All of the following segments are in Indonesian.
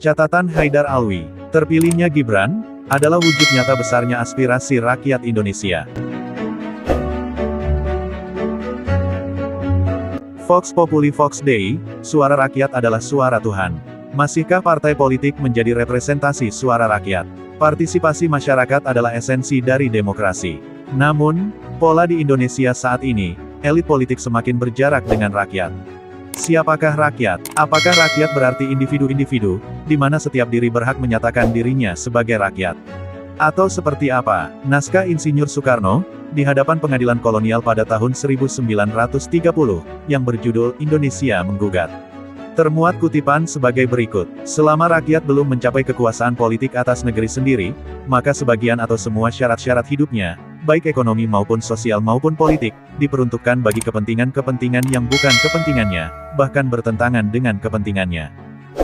Catatan Haidar Alwi, terpilihnya Gibran, adalah wujud nyata besarnya aspirasi rakyat Indonesia. Vox Populi Vox Dei, suara rakyat adalah suara Tuhan. Masihkah partai politik menjadi representasi suara rakyat? Partisipasi masyarakat adalah esensi dari demokrasi. Namun, pola di Indonesia saat ini, elit politik semakin berjarak dengan rakyat. Siapakah rakyat? Apakah rakyat berarti individu-individu, di mana setiap diri berhak menyatakan dirinya sebagai rakyat? Atau seperti apa? Naskah Insinyur Soekarno, di hadapan pengadilan kolonial pada tahun 1930, yang berjudul Indonesia Menggugat. Termuat kutipan sebagai berikut. Selama rakyat belum mencapai kekuasaan politik atas negeri sendiri, maka sebagian atau semua syarat-syarat hidupnya, baik ekonomi maupun sosial maupun politik, diperuntukkan bagi kepentingan-kepentingan yang bukan kepentingannya, bahkan bertentangan dengan kepentingannya.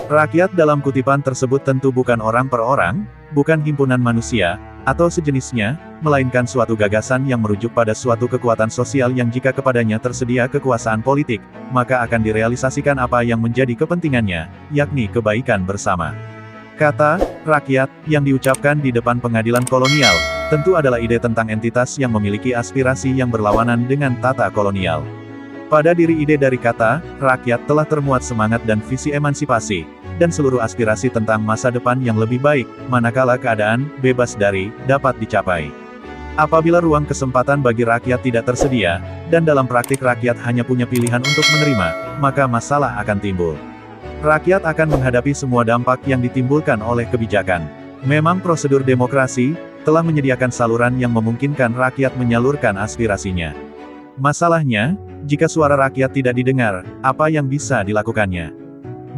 Rakyat dalam kutipan tersebut tentu bukan orang per orang, bukan himpunan manusia, atau sejenisnya, melainkan suatu gagasan yang merujuk pada suatu kekuatan sosial yang jika kepadanya tersedia kekuasaan politik, maka akan direalisasikan apa yang menjadi kepentingannya, yakni kebaikan bersama. Kata rakyat yang diucapkan di depan pengadilan kolonial tentu adalah ide tentang entitas yang memiliki aspirasi yang berlawanan dengan tata kolonial. Pada diri ide dari kata rakyat telah termuat semangat dan visi emansipasi, dan seluruh aspirasi tentang masa depan yang lebih baik, manakala keadaan bebas dari dapat dicapai. Apabila ruang kesempatan bagi rakyat tidak tersedia, dan dalam praktik rakyat hanya punya pilihan untuk menerima, maka masalah akan timbul. Rakyat akan menghadapi semua dampak yang ditimbulkan oleh kebijakan. Memang prosedur demokrasi telah menyediakan saluran yang memungkinkan rakyat menyalurkan aspirasinya. Masalahnya, jika suara rakyat tidak didengar, apa yang bisa dilakukannya?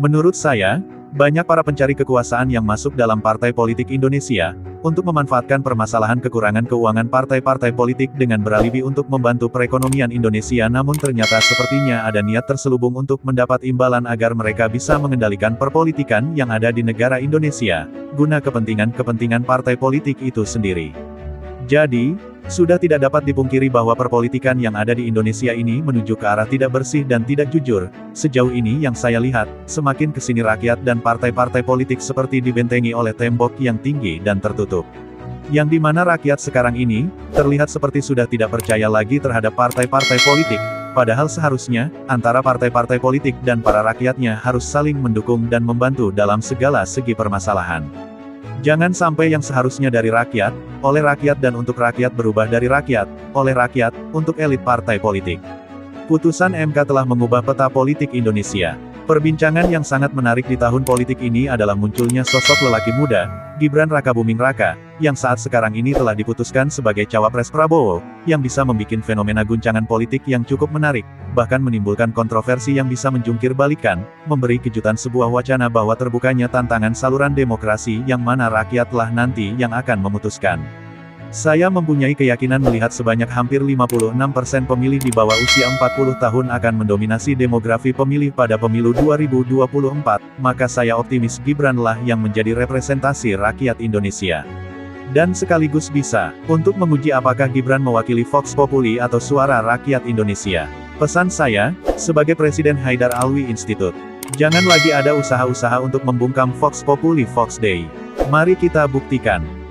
Menurut saya, banyak para pencari kekuasaan yang masuk dalam partai politik Indonesia, untuk memanfaatkan permasalahan kekurangan keuangan partai-partai politik dengan beralibi untuk membantu perekonomian Indonesia, namun ternyata sepertinya ada niat terselubung untuk mendapat imbalan agar mereka bisa mengendalikan perpolitikan yang ada di negara Indonesia, guna kepentingan-kepentingan partai politik itu sendiri. Jadi, sudah tidak dapat dipungkiri bahwa perpolitikan yang ada di Indonesia ini menuju ke arah tidak bersih dan tidak jujur. Sejauh ini yang saya lihat, semakin kesini rakyat dan partai-partai politik seperti dibentengi oleh tembok yang tinggi dan tertutup. Yang dimana rakyat sekarang ini, terlihat seperti sudah tidak percaya lagi terhadap partai-partai politik, padahal seharusnya, antara partai-partai politik dan para rakyatnya harus saling mendukung dan membantu dalam segala segi permasalahan. Jangan sampai yang seharusnya dari rakyat, oleh rakyat dan untuk rakyat berubah dari rakyat, oleh rakyat, untuk elit partai politik. Putusan MK telah mengubah peta politik Indonesia. Perbincangan yang sangat menarik di tahun politik ini adalah munculnya sosok lelaki muda, Gibran Rakabuming Raka, yang saat sekarang ini telah diputuskan sebagai cawapres Prabowo, yang bisa membuat fenomena guncangan politik yang cukup menarik, bahkan menimbulkan kontroversi yang bisa menjungkir balikan, memberi kejutan sebuah wacana bahwa terbukanya tantangan saluran demokrasi yang mana rakyatlah nanti yang akan memutuskan. Saya mempunyai keyakinan melihat sebanyak hampir 56% pemilih di bawah usia 40 tahun akan mendominasi demografi pemilih pada pemilu 2024, maka saya optimis Gibranlah yang menjadi representasi rakyat Indonesia. Dan sekaligus bisa, untuk menguji apakah Gibran mewakili Vox Populi atau suara rakyat Indonesia. Pesan saya, sebagai Presiden Haidar Alwi Institute, jangan lagi ada usaha-usaha untuk membungkam Vox Populi Vox Dei. Mari kita buktikan.